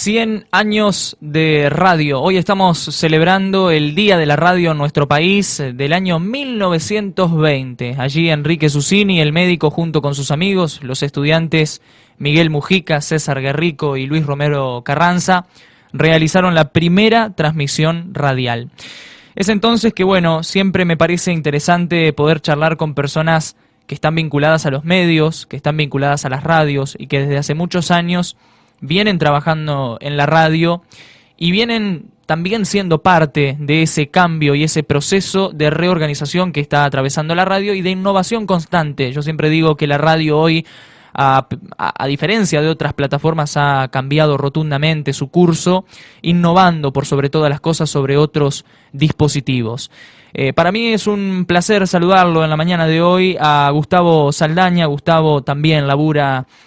100 años de radio. Hoy estamos celebrando el Día de la Radio en nuestro país del año 1920. Allí Enrique Susini, el médico, junto con sus amigos, los estudiantes Miguel Mujica, César Guerrico y Luis Romero Carranza, realizaron la primera transmisión radial. Es entonces que, bueno, siempre me parece interesante poder charlar con personas que están vinculadas a los medios, que están vinculadas a las radios y que desde hace muchos años vienen trabajando en la radio y vienen también siendo parte de ese cambio y ese proceso de reorganización que está atravesando la radio y de innovación constante. Yo siempre digo que la radio hoy, a diferencia de otras plataformas, ha cambiado rotundamente su curso, innovando por sobre todas las cosas sobre otros dispositivos. Para mí es un placer saludarlo en la mañana de hoy a Gustavo Saldaña. Gustavo también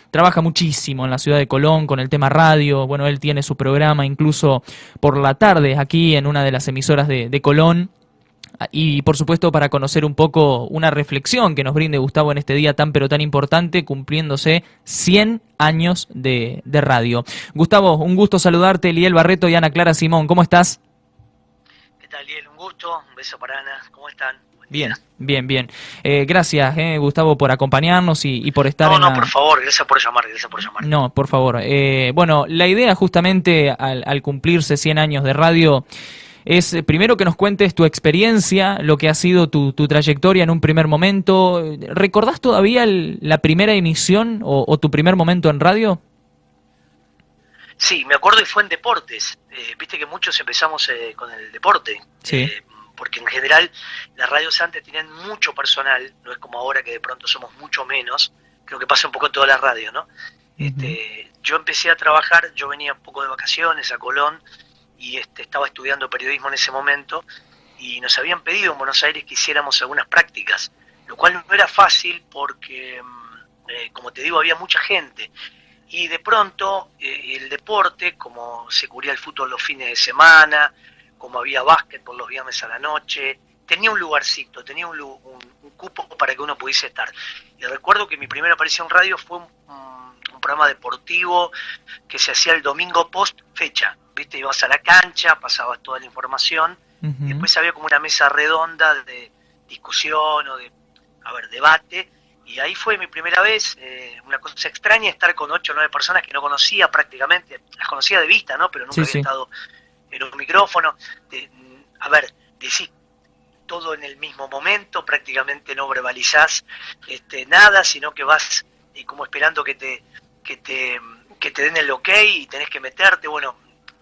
trabaja muchísimo en la ciudad de Colón con el tema radio. Bueno, él tiene su programa incluso por la tarde aquí en una de las emisoras de Colón. Y por supuesto para conocer un poco una reflexión que nos brinde Gustavo en este día tan pero tan importante, cumpliéndose 100 años de radio. Gustavo, un gusto saludarte. Eliel Barreto y Ana Clara Simón, ¿cómo estás? ¿Qué tal, Eliel? Un gusto, un beso para Ana, ¿cómo están? Bien, bien, bien. Gracias, Gustavo, por acompañarnos y por estar por favor, gracias por llamar, No, por favor. Bueno, la idea justamente al cumplirse 100 años de radio es primero que nos cuentes tu experiencia, lo que ha sido tu trayectoria en un primer momento. ¿Recordás todavía la primera emisión o tu primer momento en radio? Sí, me acuerdo y fue en deportes. Viste que muchos empezamos con el deporte. Sí. Porque en general las radios antes tenían mucho personal, no es como ahora que de pronto somos mucho menos. Creo que pasa un poco en todas las radios, ¿no? Yo empecé a trabajar, yo venía un poco de vacaciones a Colón, y estaba estudiando periodismo en ese momento, y nos habían pedido en Buenos Aires que hiciéramos algunas prácticas, lo cual no era fácil porque, como te digo, había mucha gente, y de pronto el deporte, como se cubría el fútbol los fines de semana, como había básquetbol los viernes a la noche, tenía un lugarcito, tenía un cupo para que uno pudiese estar. Y recuerdo que mi primera aparición en radio fue un programa deportivo que se hacía el domingo post fecha. Viste, ibas a la cancha, pasabas toda la información, y después había como una mesa redonda de discusión o de, debate, y ahí fue mi primera vez, una cosa extraña, estar con 8 o 9 personas que no conocía prácticamente, las conocía de vista, ¿no? Pero nunca había estado en un micrófono, decís todo en el mismo momento, prácticamente no verbalizás nada, sino que vas como esperando que te den el ok y tenés que meterte. Bueno,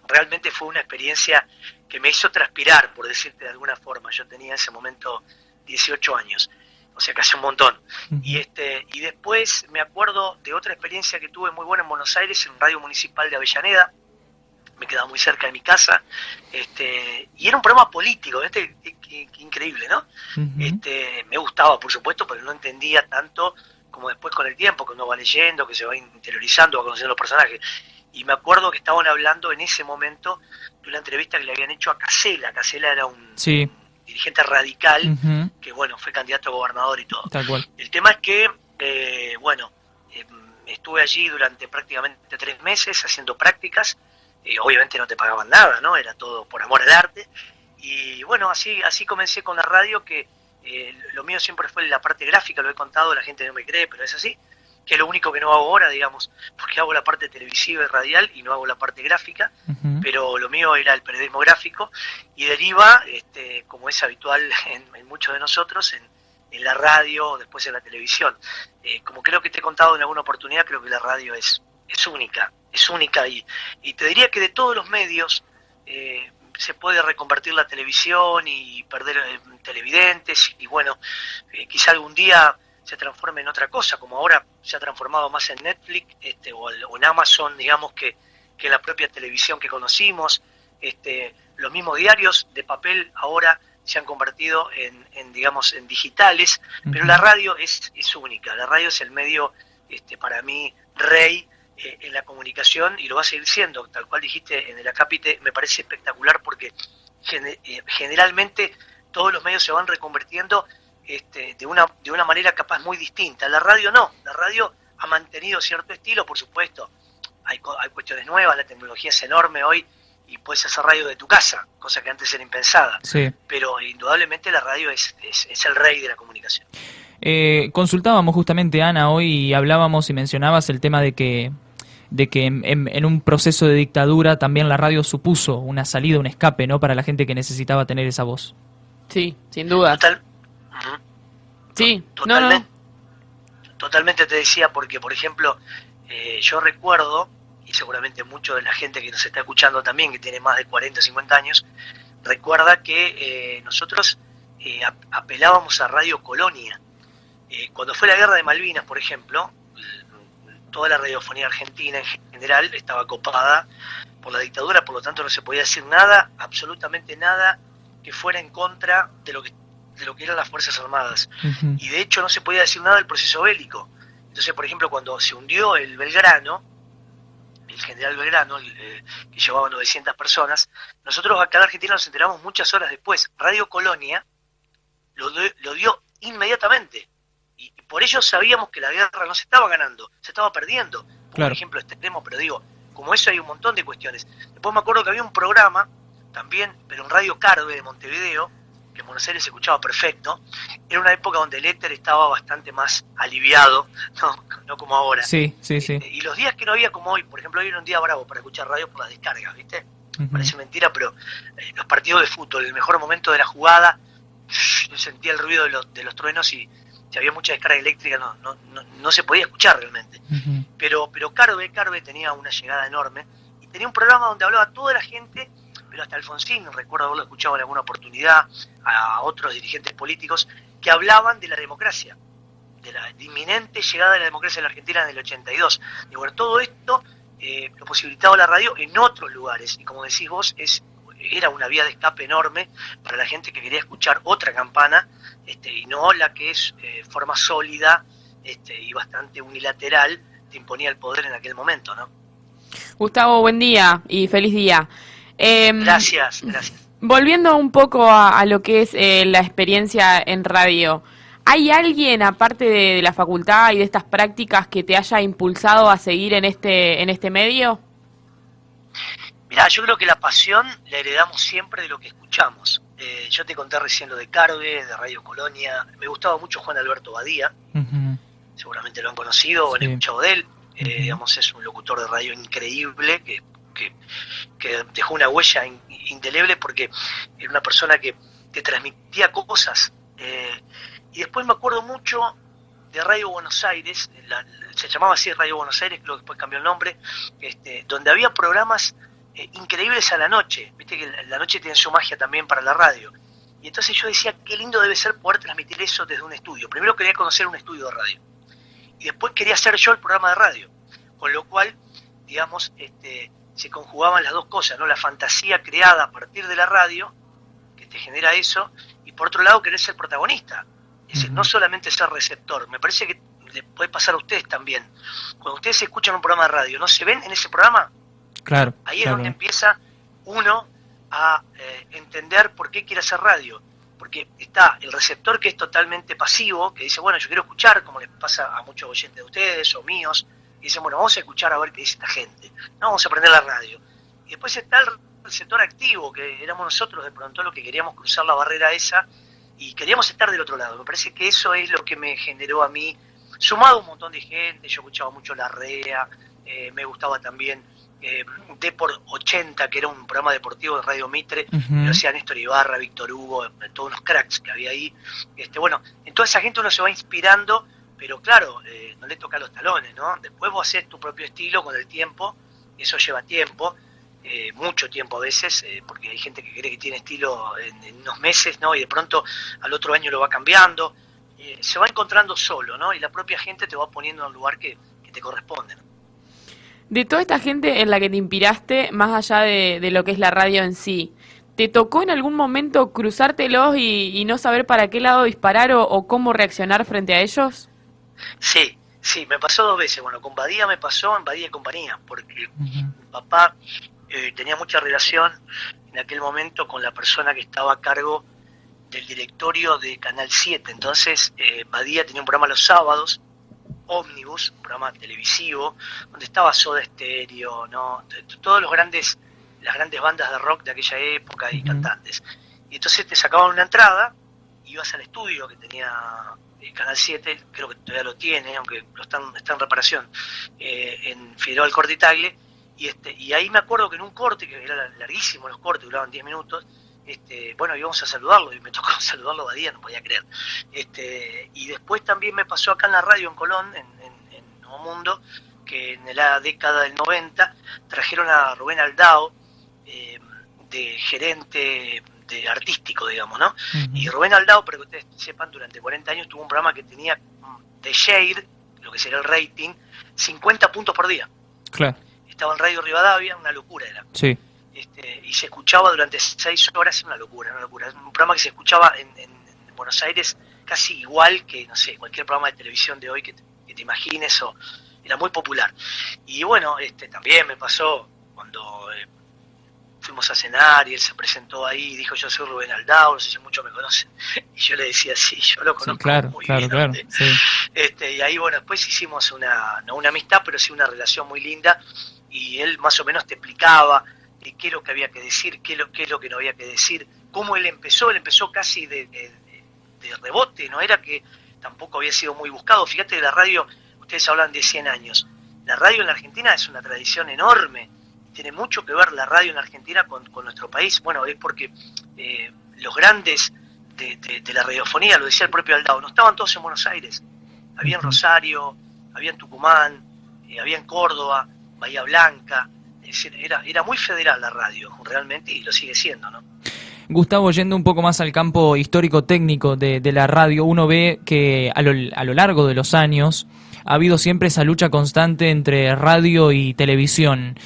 realmente fue una experiencia que me hizo transpirar, por decirte de alguna forma. Yo tenía en ese momento 18 años, o sea que hace un montón. Y después me acuerdo de otra experiencia que tuve muy buena en Buenos Aires, en Radio Municipal de Avellaneda. Me quedaba muy cerca de mi casa, y era un programa político, qué increíble, ¿no? Me gustaba, por supuesto, pero no entendía tanto como después con el tiempo, que uno va leyendo, que se va interiorizando, va conociendo los personajes. Y me acuerdo que estaban hablando en ese momento de una entrevista que le habían hecho a Casella. Casella era un dirigente radical, que bueno, fue candidato a gobernador y todo. Tal cual. El tema es que, estuve allí durante prácticamente 3 meses haciendo prácticas. Obviamente no te pagaban nada, ¿no? Era todo por amor al arte. Y bueno, así comencé con la radio, que lo mío siempre fue la parte gráfica, lo he contado, la gente no me cree, pero es así, que es lo único que no hago ahora, digamos, porque hago la parte televisiva y radial y no hago la parte gráfica, pero lo mío era el periodismo gráfico, y deriva, como es habitual en muchos de nosotros, en la radio o después en la televisión. Como creo que te he contado en alguna oportunidad, creo que la radio es única, y te diría que de todos los medios se puede reconvertir la televisión y perder televidentes, y bueno, quizá algún día se transforme en otra cosa, como ahora se ha transformado más en Netflix o en Amazon, digamos, que la propia televisión que conocimos. Los mismos diarios de papel ahora se han convertido en digitales, pero la radio es única. La radio es el medio, para mí, rey en la comunicación, y lo va a seguir siendo, tal cual dijiste en el acápite. Me parece espectacular porque generalmente todos los medios se van reconvirtiendo de una manera capaz muy distinta. La radio no, la radio ha mantenido cierto estilo, por supuesto, hay cuestiones nuevas, la tecnología es enorme hoy y puedes hacer radio de tu casa, cosa que antes era impensada. Sí. Pero indudablemente la radio es el rey de la comunicación. Consultábamos justamente, Ana, hoy y hablábamos y mencionabas el tema de que en un proceso de dictadura también la radio supuso una salida, un escape, ¿no? Para la gente que necesitaba tener esa voz. Sí, sin duda. Sí, totalmente, totalmente te decía, porque por ejemplo, yo recuerdo, y seguramente mucho de la gente que nos está escuchando también, que tiene más de 40, 50 años, recuerda que nosotros apelábamos a Radio Colonia. Cuando fue la guerra de Malvinas, por ejemplo, toda la radiofonía argentina en general estaba copada por la dictadura, por lo tanto no se podía decir nada, absolutamente nada, que fuera en contra de lo que eran las Fuerzas Armadas. Uh-huh. Y de hecho no se podía decir nada del proceso bélico. Entonces, por ejemplo, cuando se hundió el Belgrano, el general Belgrano, que llevaba 900 personas, nosotros acá en Argentina nos enteramos muchas horas después. Radio Colonia lo dio inmediatamente. Y por ello sabíamos que la guerra no se estaba ganando, se estaba perdiendo. Claro. Por ejemplo, extremo, pero digo, como eso hay un montón de cuestiones. Después me acuerdo que había un programa, también, pero en Radio Carve de Montevideo, que en Buenos Aires se escuchaba perfecto. Era una época donde el éter estaba bastante más aliviado, no como ahora. Sí, sí, sí. Y los días que no había como hoy, por ejemplo, hoy era un día bravo para escuchar radio por las descargas, ¿viste? Uh-huh. Parece mentira, pero los partidos de fútbol, el mejor momento de la jugada, sentía el ruido de los truenos y si había mucha descarga eléctrica no se podía escuchar realmente. Uh-huh. Pero Carve tenía una llegada enorme y tenía un programa donde hablaba toda la gente, pero hasta Alfonsín, recuerdo haberlo escuchado en alguna oportunidad, a otros dirigentes políticos que hablaban de la democracia, de la inminente llegada de la democracia en la Argentina en el 82. Y bueno, todo esto lo posibilitaba la radio en otros lugares y como decís vos, era una vía de escape enorme para la gente que quería escuchar otra campana, y no la que es forma sólida y bastante unilateral te imponía el poder en aquel momento, ¿no? Gustavo, buen día y feliz día. Gracias. Volviendo un poco a lo que es la experiencia en radio, ¿hay alguien, aparte de la facultad y de estas prácticas, que te haya impulsado a seguir en este medio? Mirá, yo creo que la pasión la heredamos siempre de lo que escuchamos. Yo te conté recién lo de Carve, de Radio Colonia. Me gustaba mucho Juan Alberto Badía. Uh-huh. Seguramente lo han conocido o han escuchado de él. Uh-huh. Digamos, es un locutor de radio increíble que dejó una huella indeleble porque era una persona que te transmitía cosas. Y después me acuerdo mucho de Radio Buenos Aires, se llamaba así Radio Buenos Aires, creo que después cambió el nombre, donde había programas increíbles a la noche. Viste que la noche tiene su magia también para la radio. Y entonces yo decía, qué lindo debe ser poder transmitir eso desde un estudio. Primero quería conocer un estudio de radio. Y después quería hacer yo el programa de radio. Con lo cual, digamos, se conjugaban las dos cosas, ¿no? La fantasía creada a partir de la radio, que te genera eso, y por otro lado querer ser protagonista. Es decir, no solamente ser receptor. Me parece que le puede pasar a ustedes también. Cuando ustedes escuchan un programa de radio, ¿no se ven en ese programa? Claro. Ahí es donde empieza uno a entender por qué quiere hacer radio. Porque está el receptor que es totalmente pasivo, que dice, bueno, yo quiero escuchar, como les pasa a muchos oyentes de ustedes o míos, y dicen, bueno, vamos a escuchar a ver qué dice esta gente, no vamos a aprender la radio. Y después está el receptor activo, que éramos nosotros de pronto los que queríamos cruzar la barrera esa y queríamos estar del otro lado. Me parece que eso es lo que me generó a mí, sumado a un montón de gente. Yo escuchaba mucho La Rea, me gustaba también Depor 80, que era un programa deportivo de Radio Mitre, Uh-huh. lo hacía Néstor Ibarra, Víctor Hugo, todos unos cracks que había ahí. Bueno, en toda esa gente uno se va inspirando, pero claro, no le toca los talones, ¿no? Después vos haces tu propio estilo con el tiempo, eso lleva tiempo, mucho tiempo a veces, porque hay gente que cree que tiene estilo en unos meses, ¿no? Y de pronto al otro año lo va cambiando, se va encontrando solo, ¿no? Y la propia gente te va poniendo en el lugar que te corresponde, ¿no? De toda esta gente en la que te inspiraste, más allá de lo que es la radio en sí, ¿te tocó en algún momento cruzártelos y no saber para qué lado disparar o cómo reaccionar frente a ellos? Sí, me pasó 2 veces. Bueno, con Badía me pasó en Badía y compañía, porque Uh-huh. mi papá tenía mucha relación en aquel momento con la persona que estaba a cargo del directorio de Canal 7. Entonces, Badía tenía un programa los sábados, Ómnibus, un programa televisivo, donde estaba Soda Stereo, ¿no? Todos las grandes bandas de rock de aquella época y cantantes. Y entonces te sacaban una entrada, ibas al estudio que tenía Canal 7, creo que todavía lo tiene, aunque está en reparación, en Figueroa Alcorta y Tagle, y ahí me acuerdo que en un corte, que era larguísimo los cortes, duraban 10 minutos, bueno, íbamos a saludarlo, y me tocó saludarlo a día, no podía creer. Y después también me pasó acá en la radio en Colón, en Nuevo Mundo, que en la década del 90 trajeron a Rubén Aldao, de gerente de artístico, digamos, ¿no? Y Rubén Aldao, para que ustedes sepan, durante 40 años tuvo un programa que tenía de share, lo que sería el rating, 50 puntos por día. Claro. Estaba en Radio Rivadavia, una locura era. Sí. Y se escuchaba durante 6 horas, una locura. Es un programa que se escuchaba en Buenos Aires casi igual que, no sé, cualquier programa de televisión de hoy que te imagines, o era muy popular. Y bueno, también me pasó cuando fuimos a cenar y él se presentó ahí y dijo: yo soy Rubén Aldao, no sé si muchos me conocen. Y yo le decía: sí, yo lo conozco, sí, muy bien. Claro, sí. Y ahí, bueno, después hicimos no una amistad, pero sí una relación muy linda, y él más o menos te explicaba qué es lo que había que decir, qué es lo que no había que decir, cómo él empezó casi de rebote, no era que tampoco había sido muy buscado. Fíjate que la radio, ustedes hablan de 100 años, la radio en la Argentina es una tradición enorme, tiene mucho que ver la radio en Argentina con nuestro país. Bueno, es porque los grandes de la radiofonía, lo decía el propio Aldao, no estaban todos en Buenos Aires, había en Rosario, había en Tucumán, había en Córdoba, Bahía Blanca. Es decir, era muy federal la radio, realmente, y lo sigue siendo, ¿no? Gustavo, yendo un poco más al campo histórico-técnico de la radio, uno ve que a lo largo de los años ha habido siempre esa lucha constante entre radio y televisión.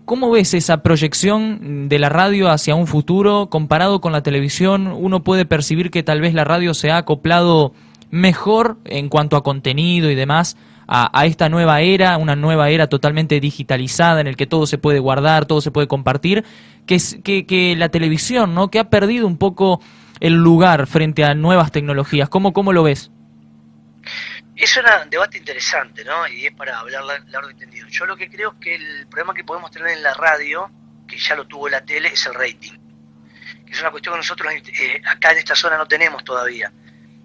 ¿Cómo ves esa proyección de la radio hacia un futuro comparado con la televisión? Uno puede percibir que tal vez la radio se ha acoplado mejor en cuanto a contenido y demás a esta nueva era, una nueva era totalmente digitalizada en el que todo se puede guardar, todo se puede compartir, que la televisión, ¿no? Que ha perdido un poco el lugar frente a nuevas tecnologías. ¿Cómo lo ves? Es un debate interesante, ¿no? Y es para hablar largo y tendido. Yo lo que creo es que el problema que podemos tener en la radio, que ya lo tuvo la tele, es el rating. Que es una cuestión que nosotros acá en esta zona no tenemos todavía.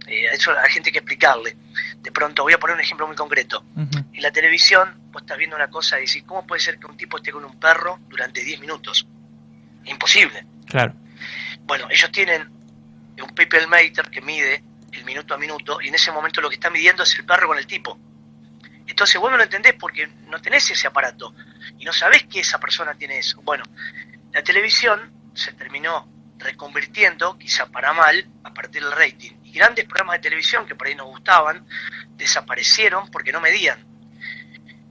Eso a la gente hay que explicarle. De pronto, voy a poner un ejemplo muy concreto. En la televisión, vos estás viendo una cosa y decís: ¿cómo puede ser que un tipo esté con un perro durante 10 minutos? Es imposible. Claro. Bueno, ellos tienen un people meter que mide el minuto a minuto, y en ese momento lo que está midiendo es el perro con el tipo. Entonces vos no lo entendés porque no tenés ese aparato y no sabés que esa persona tiene eso. Bueno, la televisión se terminó reconvirtiendo, quizá para mal, a partir del rating. Y grandes programas de televisión que por ahí nos gustaban, desaparecieron porque no medían.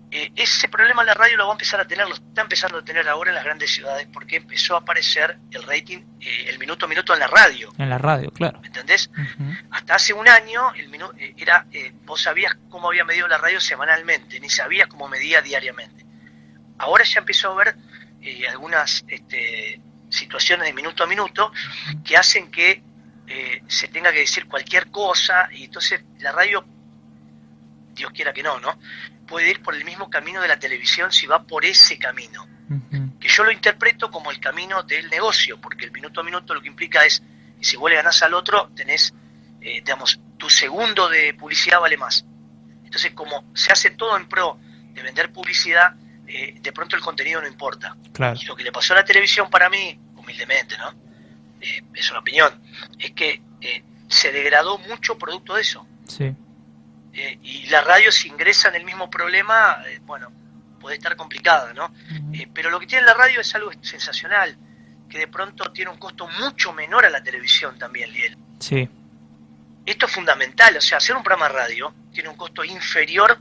Ese problema la radio lo va a empezar a tener, lo está empezando a tener ahora en las grandes ciudades, porque empezó a aparecer el rating, el minuto a minuto en la radio. En la radio, claro. ¿Entendés? Hasta hace un año vos sabías cómo había medido la radio semanalmente, ni sabías cómo medía diariamente. Ahora ya empezó a haber algunas situaciones de minuto a minuto que hacen que se tenga que decir cualquier cosa, y entonces la radio, Dios quiera que no, puede ir por el mismo camino de la televisión si va por ese camino. Que yo lo interpreto como el camino del negocio, porque el minuto a minuto lo que implica es que si vos le ganás al otro, tenés, digamos, tu segundo de publicidad vale más. Entonces, como se hace todo en pro de vender publicidad, de pronto el contenido no importa. Claro. Y lo que le pasó a la televisión, para mí, humildemente, ¿no? Es una opinión, es que se degradó mucho producto de eso. Sí. Y la radio, si ingresa en el mismo problema, bueno, puede estar complicada, ¿no? Pero lo que tiene la radio es algo sensacional, que de pronto tiene un costo mucho menor a la televisión también, Liel. Sí. Esto es fundamental, o sea, hacer un programa de radio tiene un costo inferior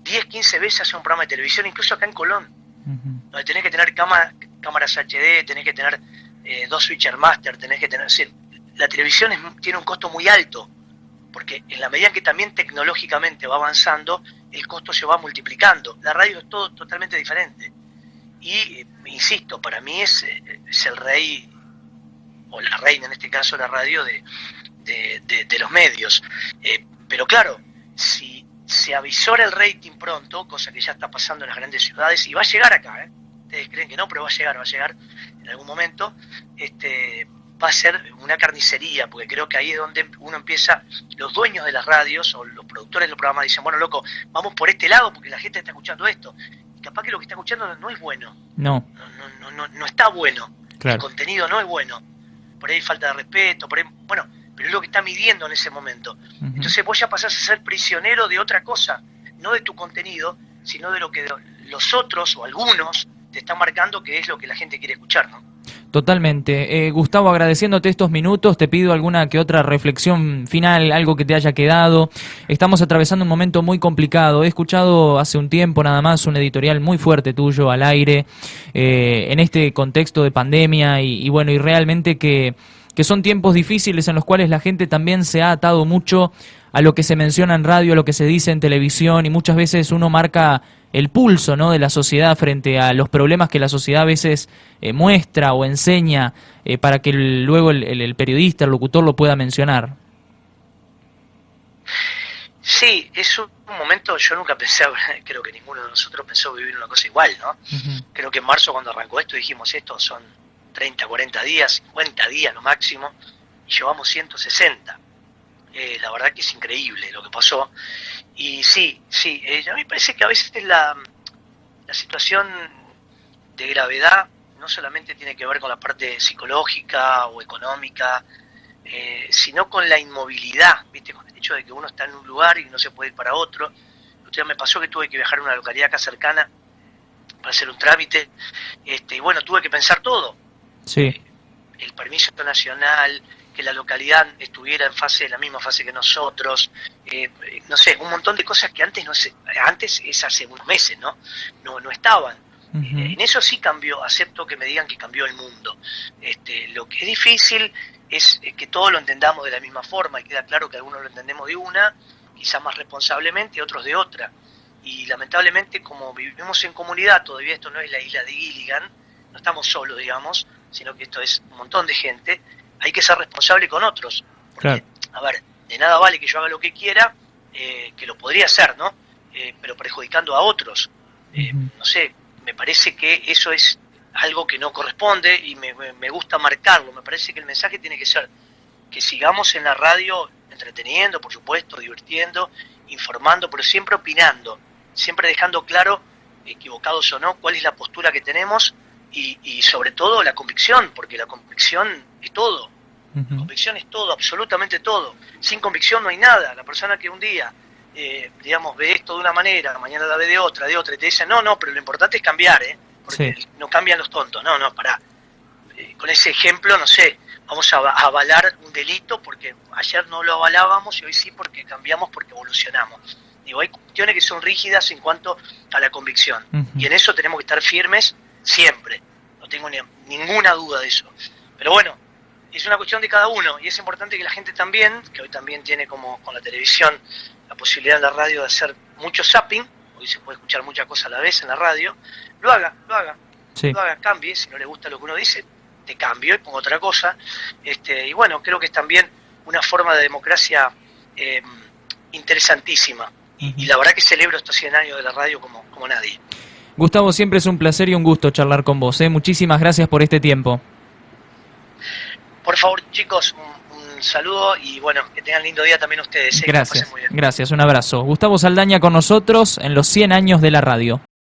10, 15 veces a hacer un programa de televisión, incluso acá en Colón, donde tenés que tener cámaras HD, tenés que tener 2 switcher master, tenés que tener... la televisión tiene un costo muy alto, porque en la medida en que también tecnológicamente va avanzando, el costo se va multiplicando. La radio es todo totalmente diferente. Y, insisto, para mí es el rey, o la reina en este caso, la radio de los medios. Pero claro, si se avisora el rating pronto, cosa que ya está pasando en las grandes ciudades, y va a llegar acá, ustedes creen que no, pero va a llegar en algún momento, va a ser una carnicería, porque creo que ahí es donde uno empieza, los dueños de las radios o los productores de los programas dicen, bueno, loco, vamos por este lado porque la gente está escuchando esto, y capaz que lo que está escuchando no es bueno, No, no está bueno, claro. el contenido no es bueno, por ahí hay falta de respeto, por ahí, bueno, pero es lo que está midiendo en ese momento. Entonces vos ya pasás a ser prisionero de otra cosa, no de tu contenido, sino de lo que los otros o algunos te están marcando que es lo que la gente quiere escuchar, ¿no? Totalmente. Gustavo, agradeciéndote estos minutos, te pido alguna que otra reflexión final, algo que te haya quedado. Estamos atravesando un momento muy complicado. He escuchado hace un tiempo nada más un editorial muy fuerte tuyo al aire, en este contexto de pandemia y bueno, y realmente que son tiempos difíciles en los cuales la gente también se ha atado mucho a lo que se menciona en radio, a lo que se dice en televisión, y muchas veces uno marca el pulso, ¿no?, de la sociedad frente a los problemas que la sociedad a veces muestra o enseña para que luego el periodista, el locutor lo pueda mencionar. Sí, es un momento, yo nunca pensé, creo que ninguno de nosotros pensó vivir una cosa igual, ¿no? Creo que en marzo cuando arrancó esto dijimos, esto son 30, 40 días, 50 días lo máximo, y llevamos 160. La verdad que es increíble lo que pasó. Y sí, a mí me parece que a veces la situación de gravedad no solamente tiene que ver con la parte psicológica o económica, sino con la inmovilidad, ¿viste? Con el hecho de que uno está en un lugar y no se puede ir para otro. El otro día me pasó que tuve que viajar a una localidad acá cercana para hacer un trámite, y bueno, tuve que pensar todo. Sí. El permiso nacional, que la localidad estuviera en la misma fase que nosotros, no sé, un montón de cosas que antes es hace unos meses, no estaban. En eso sí cambió, acepto que me digan que cambió el mundo. Lo que es difícil es que todos lo entendamos de la misma forma, y queda claro que algunos lo entendemos de una, quizás más responsablemente, otros de otra. Y lamentablemente, como vivimos en comunidad, todavía esto no es la isla de Gilligan, no estamos solos, digamos, sino que esto es un montón de gente, hay que ser responsable con otros. Porque, claro, a ver, de nada vale que yo haga lo que quiera, que lo podría hacer, ¿no? Pero perjudicando a otros. No sé, me parece que eso es algo que no corresponde y me gusta marcarlo. Me parece que el mensaje tiene que ser que sigamos en la radio entreteniendo, por supuesto, divirtiendo, informando, pero siempre opinando, siempre dejando claro, equivocados o no, cuál es la postura que tenemos y sobre todo la convicción, porque la convicción es todo. La convicción es todo, absolutamente todo. Sin convicción no hay nada. La persona que un día, digamos, ve esto de una manera, mañana la ve de otra, y te dice, no, pero lo importante es cambiar, porque sí, no cambian los tontos. No, pará. Con ese ejemplo, no sé, vamos a avalar un delito porque ayer no lo avalábamos y hoy sí porque cambiamos, porque evolucionamos. Digo, hay cuestiones que son rígidas en cuanto a la convicción. Y en eso tenemos que estar firmes siempre. No tengo ninguna duda de eso. Pero bueno, es una cuestión de cada uno y es importante que la gente también, que hoy también tiene como con la televisión la posibilidad en la radio de hacer mucho zapping, hoy se puede escuchar muchas cosas a la vez en la radio, lo haga, sí, lo haga, cambie, si no le gusta lo que uno dice, te cambio y pongo otra cosa, y bueno, creo que es también una forma de democracia interesantísima, y la verdad que celebro estos 100 años de la radio como nadie. Gustavo, siempre es un placer y un gusto charlar con vos, muchísimas gracias por este tiempo. Por favor, chicos, un saludo y bueno, que tengan lindo día también ustedes. Gracias, muy bien. Gracias, un abrazo. Gustavo Saldaña con nosotros en los 100 años de la radio.